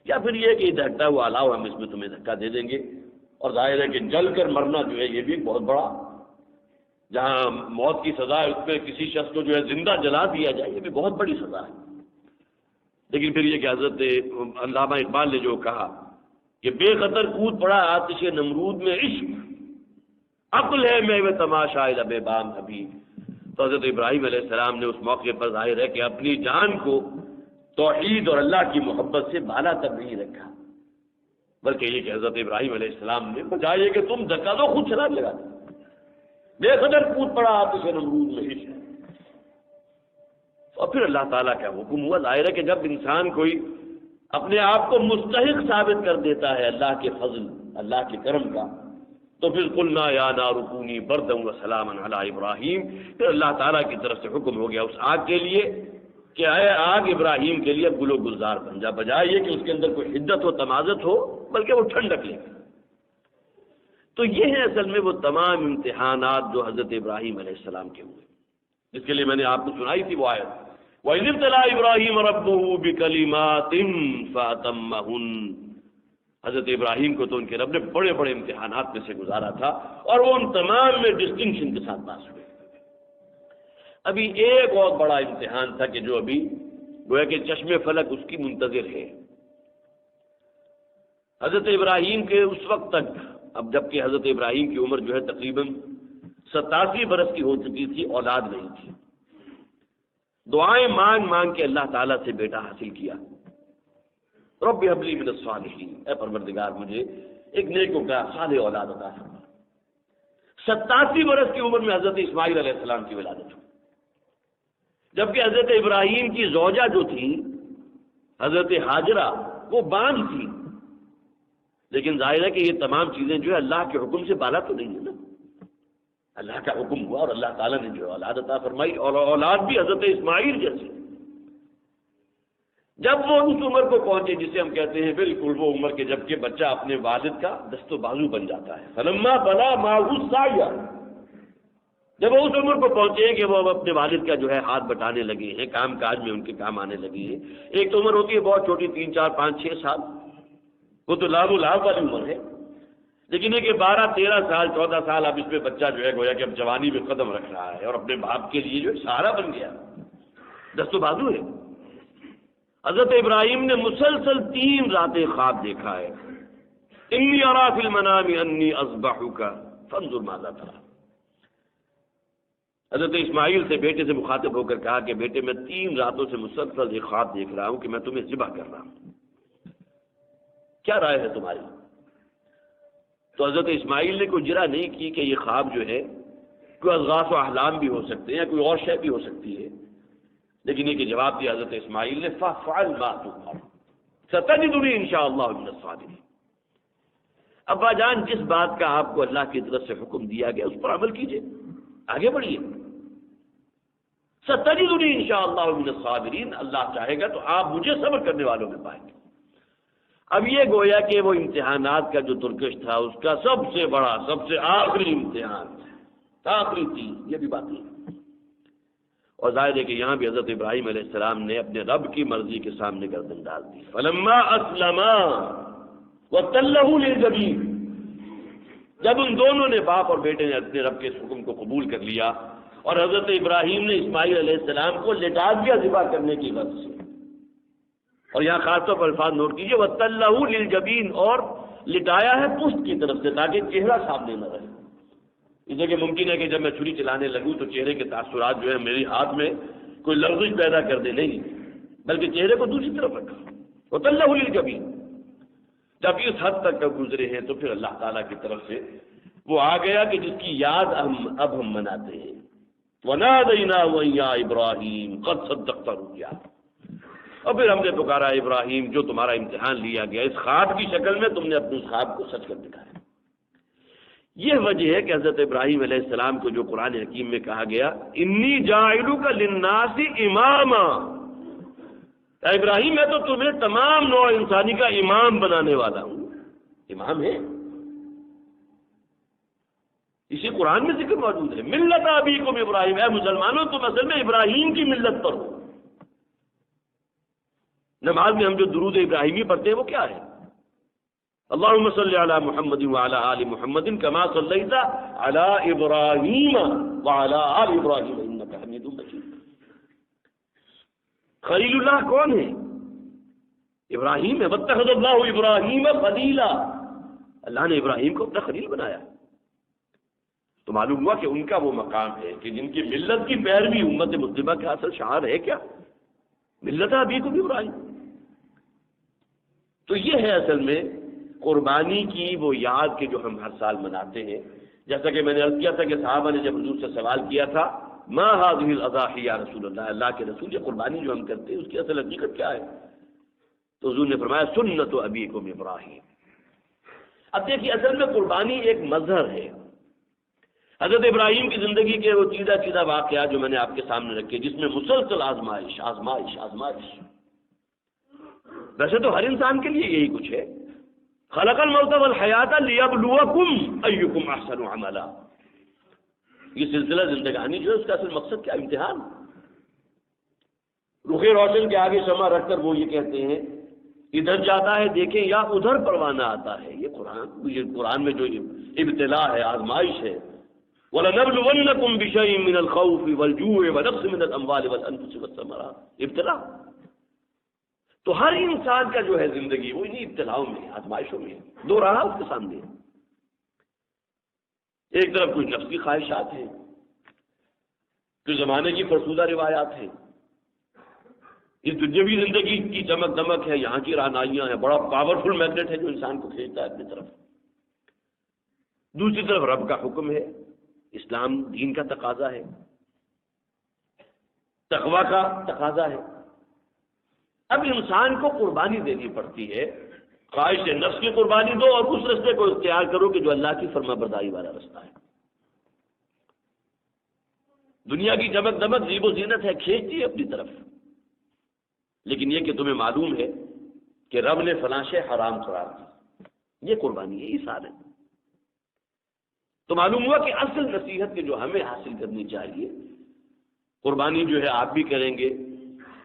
یا پھر یہ کہ دھکتا ہوا الاؤ ہم اس میں تمہیں دھکا دے دیں گے۔ اور ظاہر ہے کہ جل کر مرنا جو ہے یہ بھی بہت بڑا، جہاں موت کی سزا ہے اس میں کسی شخص کو جو ہے زندہ جلا دیا جائے، یہ بھی بہت بڑی سزا ہے۔ لیکن پھر یہ کہ حضرت علامہ اقبال نے جو کہا کہ بے خطر کود پڑا آتش نمرود میں عشق، عقل ہے میں تماشا لب بام حبیب، تو حضرت ابراہیم علیہ السلام نے اس موقع پر ظاہر ہے کہ اپنی جان کو توحید اور اللہ کی محبت سے بالا تر نہیں رکھا، بلکہ یہ کہ حضرت ابراہیم علیہ السلام نے بجائے کہ تم دھکا دو خود چھلانگ لگا دو، بے قدر کود پڑا آتش نمرود میں عشق۔ اور پھر اللہ تعالیٰ کا حکم ہوا، ظاہر ہے کہ جب انسان کوئی اپنے آپ کو مستحق ثابت کر دیتا ہے اللہ کے فضل اللہ کے کرم کا، تو پھر قلنا یا نار کونی بردا وسلاما علی ابراہیم، پھر اللہ تعالیٰ کی طرف سے حکم ہو گیا اس آگ کے لیے کہ اے آگ ابراہیم کے لیے گل و گلزار بن جا، بجائے یہ کہ اس کے اندر کوئی حدت و تمازت ہو بلکہ وہ ٹھنڈک لے۔ تو یہ ہے اصل میں وہ تمام امتحانات جو حضرت ابراہیم علیہ السلام کے ہوئے، جس کے لیے میں نے آپ کو سنائی تھی وہ آیت، وَإِذِ ابْتَلَىٰ إِبْرَاهِيمَ رَبُّهُ بِكَلِمَاتٍ فَأَتَمَّهُنَّ، حضرت ابراہیم کو تو ان کے رب نے بڑے بڑے امتحانات میں سے گزارا تھا اور وہ ان تمام میں ڈسٹنکشن کے ساتھ پاس ہوئے۔ ابھی ایک اور بڑا امتحان تھا کہ جو ابھی گویا کہ چشم فلک اس کی منتظر ہے۔ حضرت ابراہیم کے اس وقت تک، اب جبکہ حضرت ابراہیم کی عمر جو ہے تقریباً 87 برس کی ہو چکی تھی، اولاد نہیں تھی، دعائیں مانگ مانگ کے اللہ تعالیٰ سے بیٹا حاصل کیا، رب هب لی من الصالحین، اے پروردگار مجھے ایک نیکوکار صالح اولاد عطا فرما۔ 87 برس کی عمر میں حضرت اسماعیل علیہ السلام کی ولادت ہوئی، جبکہ حضرت ابراہیم کی زوجہ جو تھی حضرت ہاجرہ وہ باندھ تھی، لیکن ظاہر ہے کہ یہ تمام چیزیں جو ہے اللہ کے حکم سے بالا تو نہیں ہے نا، اللہ کا حکم ہوا اور اللہ تعالیٰ نے جو اولاد عطا فرمائی، اور اولاد بھی حضرت اسماعیل جیسی۔ جب وہ اس عمر کو پہنچے جسے ہم کہتے ہیں بالکل وہ عمر کے جب کہ بچہ اپنے والد کا دست و بازو بن جاتا ہے، فلما بلا معه السعی، جب وہ اس عمر کو پہنچے کہ وہ اپنے والد کا جو ہے ہاتھ بٹانے لگے ہیں، کام کاج میں ان کے کام آنے لگے ہیں۔ ایک تو عمر ہوتی ہے بہت چھوٹی، 3 4 5 6 سال، وہ تو لام و لام والی عمر ہے، لیکن یہ کہ 12 13 سال 14 سال اب اس میں بچہ جو ہے گویا کہ اب جوانی میں قدم رکھ رہا ہے اور اپنے باپ کے لیے جو ہے سہارا بن گیا، دست و بازو ہے۔ حضرت ابراہیم نے مسلسل 3 راتیں خواب دیکھا ہے، انی ارا فی المنام انی اذبحک فانظر ماذا تری۔ حضرت اسماعیل سے بیٹے سے مخاطب ہو کر کہا کہ بیٹے میں 3 راتوں سے مسلسل یہ خواب دیکھ رہا ہوں کہ میں تمہیں ذبح کر رہا ہوں، کیا رائے ہے تمہاری؟ تو حضرت اسماعیل نے کوئی جرا نہیں کی کہ یہ خواب جو ہے کوئی اضغاث و احلام بھی ہو سکتے ہیں، کوئی اور شے بھی ہو سکتی ہے، لیکن یہ کہ جواب دیا حضرت اسماعیل نے فَفْعَلْ مَا تُؤْمَرُ سَتَجِدُنِی إِن شَاءَ اللَّهُ مِنَ الصَّابِرِينَ۔ ابا جان جس بات کا آپ کو اللہ کی طرف سے حکم دیا گیا اس پر عمل کیجئے، آگے بڑھیے، سَتَجِدُنِی إِن شَاءَ اللَّهُ مِنَ الصَّابِرِينَ، اللہ چاہے گا تو آپ مجھے صبر کرنے والوں میں پائیں گے۔ اب یہ گویا کہ وہ امتحانات کا جو ترکش تھا اس کا سب سے بڑا سب سے آخری امتحان، آخری چیز یہ بھی بات ہے۔ اور ظاہر ہے کہ یہاں بھی حضرت ابراہیم علیہ السلام نے اپنے رب کی مرضی کے سامنے گردن ڈال دی، فلما اسلما وتلہ للجبین، جب ان دونوں نے باپ اور بیٹے نے اپنے رب کے حکم کو قبول کر لیا اور حضرت ابراہیم نے اسماعیل علیہ السلام کو لٹا دیا ذبح کرنے کی غرض سے، اور یہاں خاص طور پر الفاظ نوٹ کیجیے، وَتَلَّهُ لِلْجَبِينِ، اور لٹایا ہے پشت کی طرف سے تاکہ چہرہ سامنے نہ رہے۔ اس لیے کہ ممکن ہے کہ جب میں چھری چلانے لگوں تو چہرے کے تاثرات جو ہے میری ہاتھ میں کوئی لغزش پیدا کر دے، نہیں، بلکہ چہرے کو دوسری طرف رکھا۔ وَتَلَّهُ لِلْجَبِينِ، جب اس حد تک گزرے ہیں تو پھر اللہ تعالیٰ کی طرف سے وہ آ گیا کہ جس کی یاد اب ہم مناتے ہیں، وَنَادَيْنَاهُ أَن يَا إِبْرَاهِيمُ قَدْ صَدَّقْتَ الرُّؤْيَا، اور پھر ہم نے پکارا ابراہیم جو تمہارا امتحان لیا گیا اس خواب کی شکل میں تم نے اپنے اس خواب کو سچ کر دکھایا۔ یہ وجہ ہے کہ حضرت ابراہیم علیہ السلام کو جو قرآن حکیم میں کہا گیا انی جاعلک للناس اماما، اے ابراہیم میں تو تمہیں تمام نوع انسانی کا امام بنانے والا ہوں۔ امام ہے، اسی قرآن میں ذکر موجود ہے، ملت ابیکم ابراہیم، اے مسلمانوں تم اصل میں ابراہیم کی ملت پر ہو۔ نماز میں ہم جو درود ابراہیمی پڑھتے ہیں وہ کیا ہے؟ اللہم صلی علی محمد وعلی آل محمد کما صلیت علی ابراہیم وعلی آل ابراہیم انک حمید مجید۔ خلیل اللہ کون ہے؟ ابراہیم ہے، واتخذ اللہ ابراہیم خلیلا، اللہ نے ابراہیم کو اپنا خلیل بنایا۔ تو معلوم ہوا کہ ان کا وہ مقام ہے کہ جن کی ملت کی پیروی امت مسلمہ کا اصل شعار ہے کیا؟ ملت ابیکم ابراہیم۔ تو یہ ہے اصل میں قربانی کی وہ یاد کہ جو ہم ہر سال مناتے ہیں۔ جیسا کہ میں نے عرض کیا تھا کہ صحابہ نے جب حضور سے سوال کیا تھا ما هذه الاضاحی یا رسول اللہ، اللہ کے رسول یہ قربانی جو ہم کرتے ہیں اس کی اصل حقیقت کیا ہے؟ تو حضور نے فرمایا سنت ابیکم ابراہیم۔ اب دیکھیے اصل میں قربانی ایک مظہر ہے۔ حضرت ابراہیم کی زندگی کے وہ چیدہ چیدہ واقعات جو میں نے آپ کے سامنے رکھے جس میں مسلسل آزمائش آزمائش آزمائش۔ ویسے تو ہر انسان کے لیے یہی کچھ ہے، خلق الموت والحیات لیبلوکم ایکم احسن عملا۔ یہ سلسلہ زندگانی جو ہے اس کا اصل مقصد کیا؟ امتحان۔ رخ روشن کے آگے شمع رکھ کر وہ یہ کہتے ہیں ادھر جاتا ہے دیکھیں یا ادھر پروانہ آتا ہے۔ یہ قرآن میں جو ابتلاء ہے، آزمائش ہے، وَلَنَبْلُوَنَّكُمْ بِشَيْءٍ مِّنَ الْخَوْفِ وَالْجُوعِ وَنَقْصٍ مِّنَ الْأَمْوَالِ وَالْأَنفُسِ وَالثَّمَرَاتِ۔ ابتلاء تو ہر انسان کا جو ہے زندگی وہ انہیں ابتلاؤں میں، آزمائشوں میں دو راہ اس کے سامنے ہے۔ ایک طرف کچھ نفسی خواہشات ہیں، کچھ زمانے کی فرسودہ روایات ہیں، اس دنیاوی زندگی کی چمک دمک ہے، یہاں کی رہنائیاں ہیں، بڑا پاورفل میگنیٹ ہے جو انسان کو کھینچتا ہے اپنی طرف۔ دوسری طرف رب کا حکم ہے، اسلام دین کا تقاضا ہے، تقوی کا تقاضا ہے۔ اب انسان کو قربانی دینی پڑتی ہے، خواہش نفس کی قربانی دو اور اس رستے کو اختیار کرو کہ جو اللہ کی فرما برداری والا رستہ ہے۔ دنیا کی چمک دمک زیب و زینت ہے، کھینچتی ہے اپنی طرف، لیکن یہ کہ تمہیں معلوم ہے کہ رب نے فلاں شے حرام قرار دی، یہ قربانی ہے، یہ سال ہے۔ تو معلوم ہوا کہ اصل نصیحت کے جو ہمیں حاصل کرنی چاہیے، قربانی جو ہے آپ بھی کریں گے،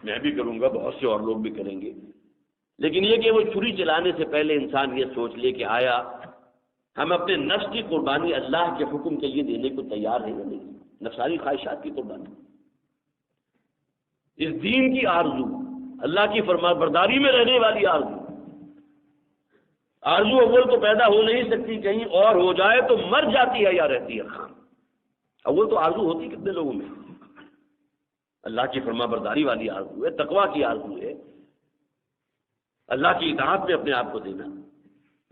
میں بھی کروں گا، بہت سے اور لوگ بھی کریں گے، لیکن یہ کہ وہ چھری چلانے سے پہلے انسان یہ سوچ لے کہ آیا ہم اپنے نفس کی قربانی اللہ کے حکم کے لیے دینے کو تیار ہیں یا نہیں؟ نفسانی خواہشات کی قربانی، اس دین کی آرزو، اللہ کی فرما برداری میں رہنے والی آرزو اول تو پیدا ہو نہیں سکتی، کہیں اور ہو جائے تو مر جاتی ہے یا رہتی ہے خام۔ اول تو آرزو ہوتی کتنے لوگوں میں؟ اللہ کی فرما برداری والی آرزو ہے، تقویٰ کی آرزو ہے، اللہ کی اطاعت میں اپنے آپ کو دینا،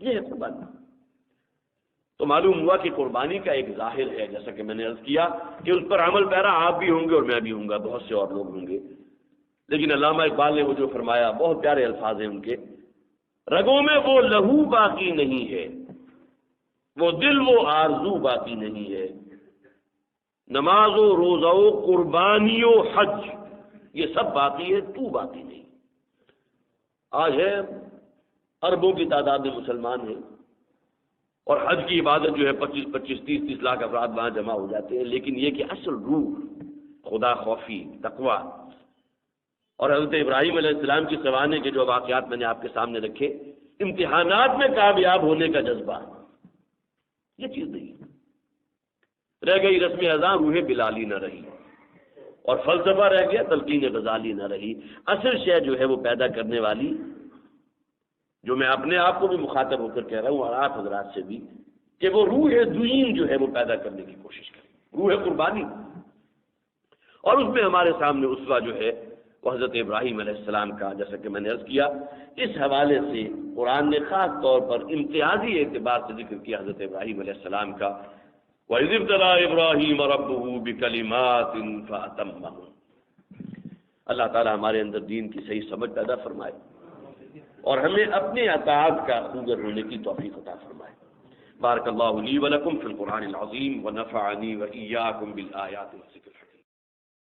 یہ ہے قربانی۔ تو معلوم ہوا کہ قربانی کا ایک ظاہر ہے، جیسا کہ میں نے عرض کیا کہ اس پر عمل پیرا آپ بھی ہوں گے اور میں بھی ہوں گا، بہت سے اور لوگ ہوں گے، لیکن علامہ اقبال نے وہ جو فرمایا بہت پیارے الفاظ ہیں ان کے، رگوں میں وہ لہو باقی نہیں ہے، وہ دل وہ آرزو باقی نہیں ہے، نماز و روزہ و قربانی و حج یہ سب باقی ہے، تو باقی نہیں۔ آج ہے اربوں کی تعداد میں مسلمان ہیں اور حج کی عبادت جو ہے 25 30 لاکھ افراد وہاں جمع ہو جاتے ہیں، لیکن یہ کہ اصل روح خدا خوفی، تقویٰ اور حضرت ابراہیم علیہ السلام کی سوانے کے جو واقعات میں نے آپ کے سامنے رکھے، امتحانات میں کامیاب ہونے کا جذبہ، یہ چیز نہیں رہ گئی، رسم اذاں روح بلالی نہ رہی، اور فلسفہ رہ گیا، تلقین غزالی نہ رہی۔ اصل شے جو ہے وہ پیدا کرنے والی، جو میں اپنے آپ کو بھی مخاطب ہو کر کہہ رہا ہوں اور آپ حضرات سے بھی، کہ وہ روح دین جو ہے وہ پیدا کرنے کی کوشش کریں، روح قربانی، اور اس میں ہمارے سامنے اسوہ جو ہے وہ حضرت ابراہیم علیہ السلام کا، جیسا کہ میں نے عرض کیا، اس حوالے سے قرآن نے خاص طور پر امتیازی اعتبار سے ذکر کیا حضرت ابراہیم علیہ السلام کا، وَإِذِ ابْتَلَىٰ إِبْرَاهِيمَ رَبُّهُ بِكَلِمَاتٍ فَأَتَمَّهُنَّ۔ اللہ تعالی ہمارے اندر دین کی صحیح سمجھ پیدا فرمائے اور ہمیں اپنے اطاعت کا خوگر ہونے کی توفیق عطا فرمائے. بارک اللہ لی ولکم فی القرآن العظیم ونفعنی وإیاکم بالآیات والذکر.